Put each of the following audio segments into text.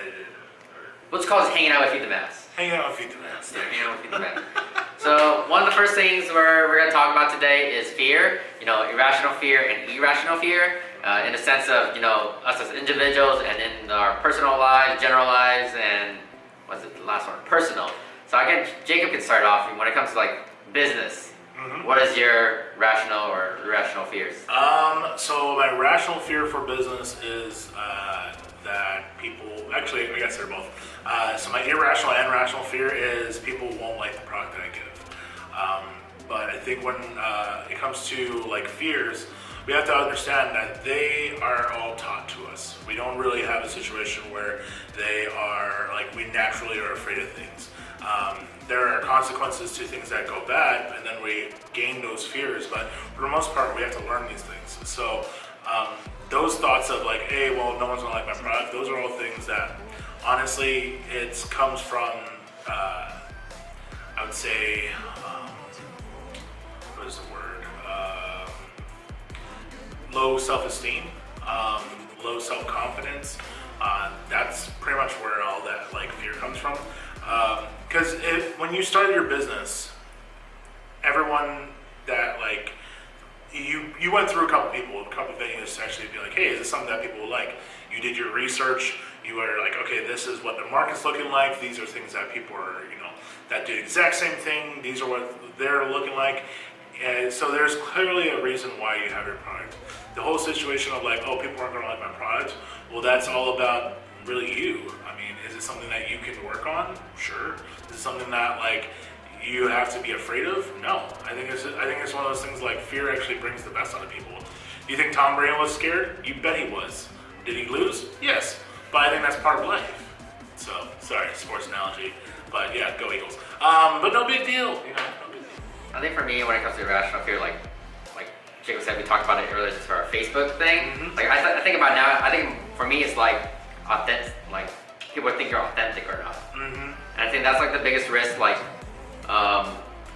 edited. What's called is hanging out with Feed the Mass. Hanging out with Feed the Mass. Yeah, hanging out with Feed the Mass. So one of the first things we're going to talk about today is fear. Irrational fear and irrational fear. In the sense of us as individuals and in our personal lives, general lives, and what's it the last one? Personal. So Jacob can start off when it comes to like business. Mm-hmm. What is your rational or irrational fears? So my rational fear for business is that people, actually I guess they're both. So my irrational and rational fear is people won't like the product that I give. But I think when it comes to like fears, we have to understand that they are all taught to us. We don't really have a situation where they are like we naturally are afraid of things. There are consequences to things that go bad, and then we gain those fears. But for the most part, we have to learn these things. So those thoughts of like, hey, well, no one's gonna like my product. Those are all things that, honestly, it comes from. I would say, what is the word? Low self-esteem, low self-confidence. That's pretty much where all that like fear comes from. Because when you started your business, everyone that like you went through a couple venues to actually be like, hey, is this something that people will like? You did your research. You were like, okay, this is what the market's looking like. These are things that people are, that do the exact same thing. These are what they're looking like. And so there's clearly a reason why you have your product. The whole situation of like, oh, people aren't going to like my product. Well, that's all about really you. I mean, is it something that you can work on? Sure. Is it something that like you have to be afraid of? No. I think it's one of those things like fear actually brings the best out of people. Do you think Tom Brady was scared? You bet he was. Did he lose? Yes. But I think that's part of life. So, sorry, sports analogy. But yeah, go Eagles. But no big deal, no big deal. I think for me, when it comes to irrational fear, like Jacob said, we talked about it earlier to our Facebook thing. Mm-hmm. Like I think about now, I think for me it's like authentic, like people think you're authentic or not. Mm-hmm. And I think that's like the biggest risk, like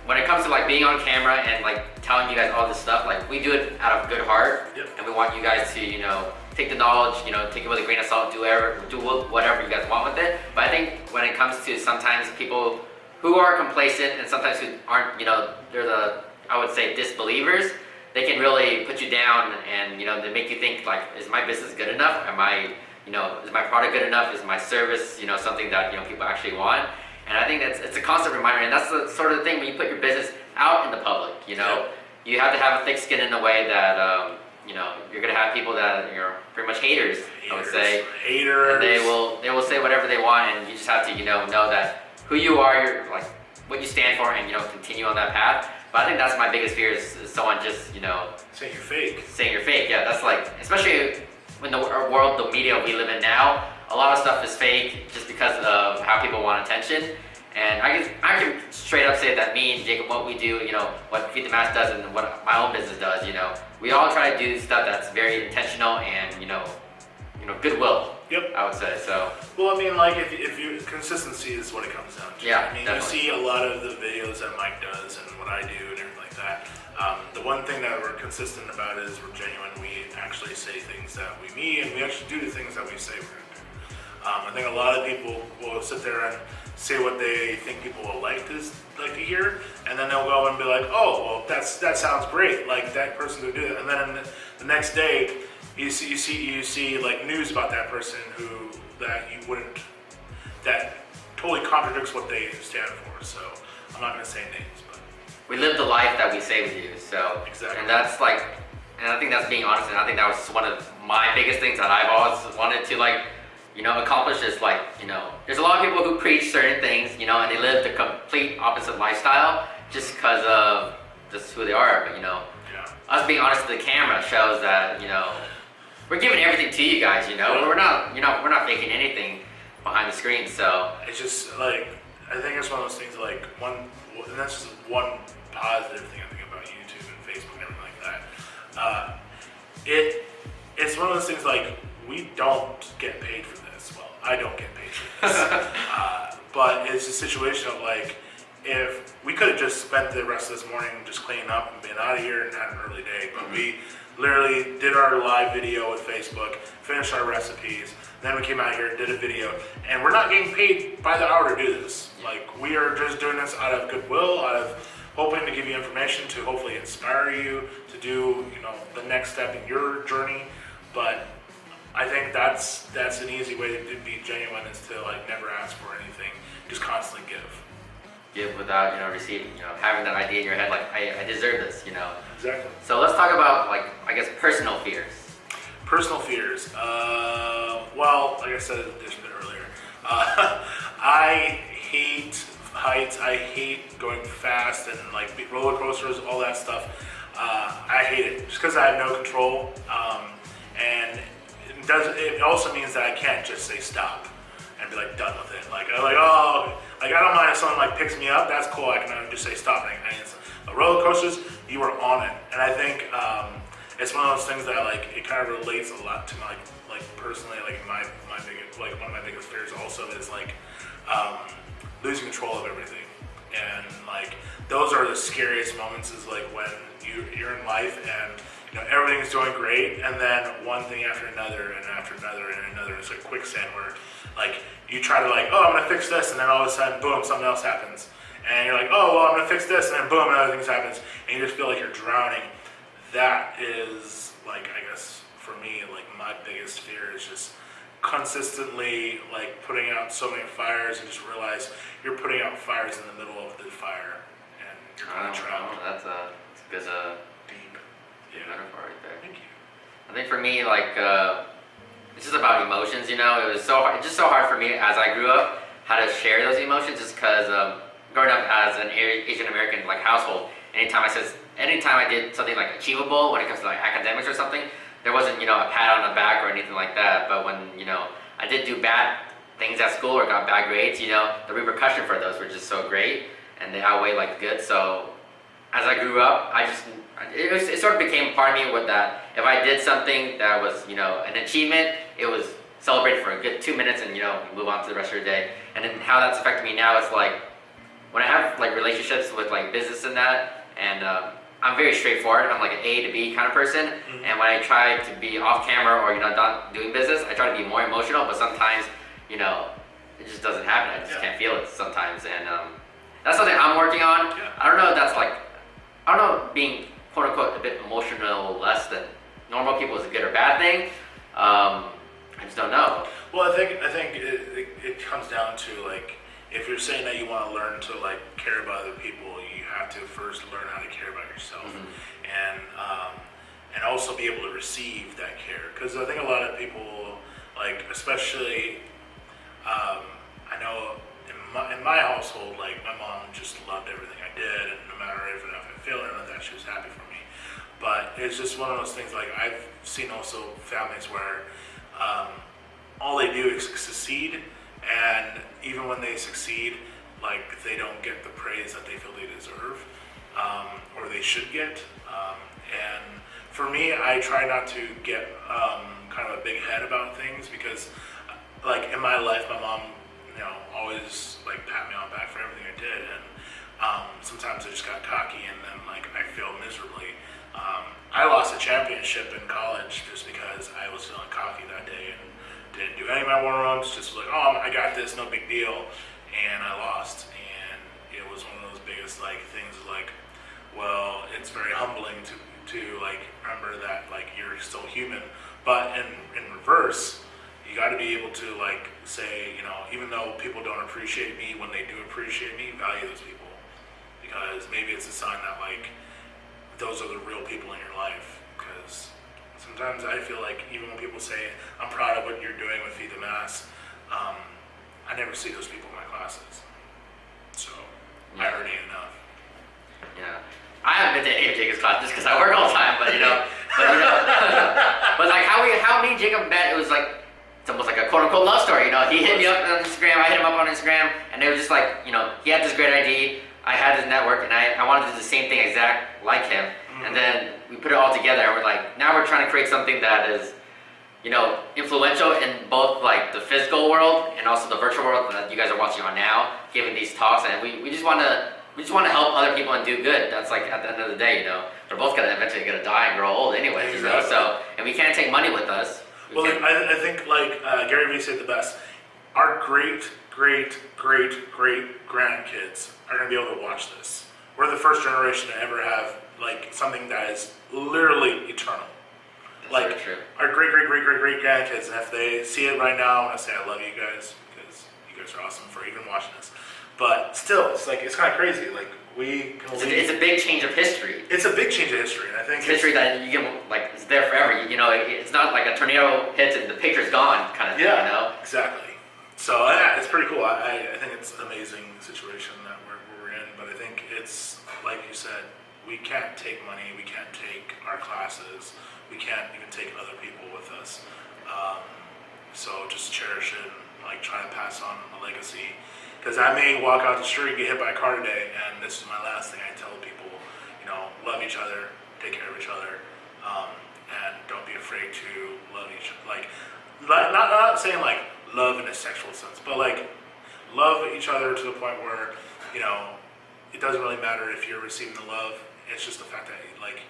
when it comes to like being on camera and like telling you guys all this stuff, like we do it out of good heart. Yep. And we want you guys to, take the knowledge, take it with a grain of salt, do whatever you guys want with it. But I think when it comes to sometimes people who are complacent and sometimes who aren't, they're I would say disbelievers, they can really put you down and, they make you think like, is my business good enough? Am I, is my product good enough? Is my service, something that, people actually want? And I think it's a constant reminder, and that's the sort of thing when you put your business out in the public, Yep. You have to have a thick skin in a way that, you're gonna have people that are pretty much haters, I would say. Haters. And they will say whatever they want, and you just have to, know that who you are, you're like what you stand for, and continue on that path. But I think that's my biggest fear is someone just saying you're fake. Saying you're fake, yeah. That's like, especially in the world, the media we live in now, a lot of stuff is fake just because of how people want attention. And I can straight up say that me and Jacob, what we do, what Feed the Mass does, and what my own business does, we all try to do stuff that's very intentional and goodwill. Yep. I would say so. Well, I mean, like if you consistency is what it comes down to. Yeah, I mean, definitely. You see a lot of the videos that Mike does and what I do and everything like that. The one thing that we're consistent about is we're genuine. We actually say things that we mean, and we actually do the things that we say we're going to do. I think a lot of people will sit there and say what they think people will like to hear, and then they'll go and be like, oh, well, that sounds great. Like that person could do that, and then the next day. You see like news about that person that totally contradicts what they stand for. So I'm not gonna say names, but we live the life that we say we do. So exactly. And that's like, and I think that's being honest. And I think that was one of my biggest things that I've always wanted to accomplish is there's a lot of people who preach certain things, and they live the complete opposite lifestyle just because of just who they are. But us being honest to the camera shows that we're giving everything to you guys, We're not faking anything behind the screen, so. It's just like, I think it's one of those things like and that's just one positive thing I think about YouTube and Facebook and everything like that. It's one of those things like, we don't get paid for this. Well, I don't get paid for this. But it's a situation of like, if we could have just spent the rest of this morning just cleaning up and been out of here and had an early day, but we literally did our live video with Facebook, finished our recipes, Then we came out here and did a video, and we're not getting paid by the hour to do this. Like, we are just doing this out of goodwill, out of hoping to give you information to hopefully inspire you to do, the next step in your journey. But I think that's an easy way to be genuine, is to like never ask for anything, just constantly give without receiving. Having that idea in your head, like I deserve this. Exactly. So let's talk about like I guess personal fears. Personal fears. Well, like I said just a bit earlier, I hate heights. I hate going fast and like roller coasters, all that stuff. I hate it just because I have no control. And it also means that I can't just say stop and be like done with it. Like I don't mind if someone like picks me up. That's cool. I can just say stop. Roller coasters, you are on it, and I think it's one of those things that like it kind of relates a lot to my like personally like my biggest like one of my biggest fears also is like losing control of everything, and like those are the scariest moments is like when you're in life and everything's doing great, and then one thing after another and after another and another. It's like quicksand where like you try to like, oh, I'm gonna fix this, and then all of a sudden, boom, something else happens. And you're like, oh, well, I'm gonna fix this, and then boom, another thing happens, and you just feel like you're drowning. That is like, I guess for me, like my biggest fear is just consistently like putting out so many fires and just realize you're putting out fires in the middle of the fire, and you're kind of trapped. That's a good Deep. metaphor right there. Thank you. I think for me, like, it's just about emotions, It was so hard, just so hard for me as I grew up, how to share those emotions, just because growing up as an Asian American, like, household, anytime I did something, like, achievable when it comes to, like, academics or something, there wasn't, a pat on the back or anything like that. But when, I did do bad things at school or got bad grades, the repercussion for those were just so great, and they outweigh, like, the good. So as I grew up, it sort of became a part of me with that. If I did something that was, an achievement, it was celebrated for a good 2 minutes, and move on to the rest of your day. And then how that's affected me now is like when I have like relationships with like business and that, and I'm very straightforward. I'm like an A to B kind of person. Mm-hmm. And when I try to be off camera or not doing business, I try to be more emotional. But sometimes, it just doesn't happen. I just can't feel it sometimes, and that's something I'm working on. Yeah. I don't know if that's like. I don't know if being quote unquote a bit emotional less than normal people is a good or bad thing. I just don't know. Well, I think it comes down to like if you're saying that you want to learn to like care about other people, you have to first learn how to care about yourself, and also be able to receive that care. Because I think a lot of people, like especially, I know in my household, like my mom just loved everything I did, and no matter if I failed or not, that she was happy for me. But it's just one of those things. Like I've seen also families where all they do is succeed, and even when they succeed, like they don't get the praise that they feel they deserve or they should get. And for me, I try not to get kind of a big head about things because, like in my life, my mom, always like pat me on the back for everything I did, and sometimes I just got cocky, and then like I feel miserably. I lost a championship in college just because I was feeling cocky that day and didn't do any of my warm-ups. Just like, oh, I got this, no big deal, and I lost. And it was one of those biggest like things. Like, well, it's very humbling to like remember that like you're still human, but in reverse. You got to be able to like say, even though people don't appreciate me, when they do appreciate me, value those people, because maybe it's a sign that like those are the real people in your life. Because sometimes I feel like even when people say I'm proud of what you're doing with Feed the Mass, I never see those people in my classes. So I already enough. Yeah. I haven't been to any of Jacob's classes just because I work all the time, but but like how me and Jacob met, it was like. It's almost like a quote-unquote love story, He hit me up on Instagram, I hit him up on Instagram, and it was just like, he had this great idea, I had his network, and I wanted to do the same thing exact like him. Mm-hmm. And then we put it all together, and we're like, now we're trying to create something that is, influential in both like the physical world and also the virtual world that you guys are watching on now, giving these talks, and we just want to help other people and do good. That's like at the end of the day, we're both gonna eventually die and grow old anyways, Exactly. So, and we can't take money with us. Well, I think like Gary Vee said the best. Our great grandkids are going to be able to watch this. We're the first generation to ever have like something that is literally eternal. That's Like very true. our great grandkids, and if they see it right now, I want to say I love you guys because you guys are awesome for even watching this. But still, it's like it's kind of crazy. Like we can It's a big change of history. It's a big change of history, and I think It's history that you can like it's there forever. You know, it's not like a tornado hits and the picture's gone kind of thing. yeah, You know. exactly. So yeah, it's pretty cool. I think it's an amazing situation that we're in, but I think it's like you said, we can't take money, we can't take our classes, we can't even take other people with us. So just cherish it, and, like try to pass on a legacy. Because I may walk out the street, get hit by a car today, and this is my last thing I tell people. You know, love each other, take care of each other, and don't be afraid to love each. Not saying like love in a sexual sense, but like love each other to the point where you know it doesn't really matter if you're receiving the love. It's just the fact that like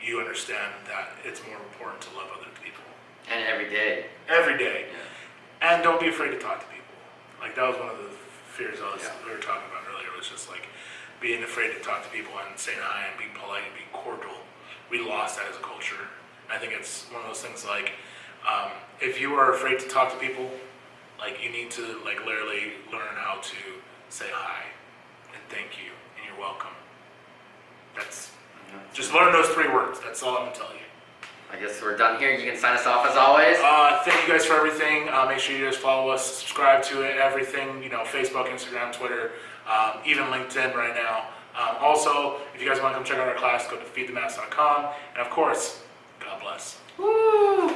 you understand that it's more important to love other people And every day. every day, Yeah. and don't be afraid to talk to people. Like that was one of the fears we were talking about earlier. Was just like being afraid to talk to people and saying hi and being polite and being cordial. We lost that as a culture. I think it's one of those things like if you are afraid to talk to people, like you need to like literally learn how to say hi and thank you and you're welcome. That's just learn those 3 words. That's all I'm gonna tell you. I guess we're done here. You can sign us off as always. Thank you guys for everything. Make sure you guys follow us, subscribe to it, everything, you know, Facebook, Instagram, Twitter, even LinkedIn right now. Also, if you guys want to come check out our class, go to feedthemass.com. And of course, God bless. Woo!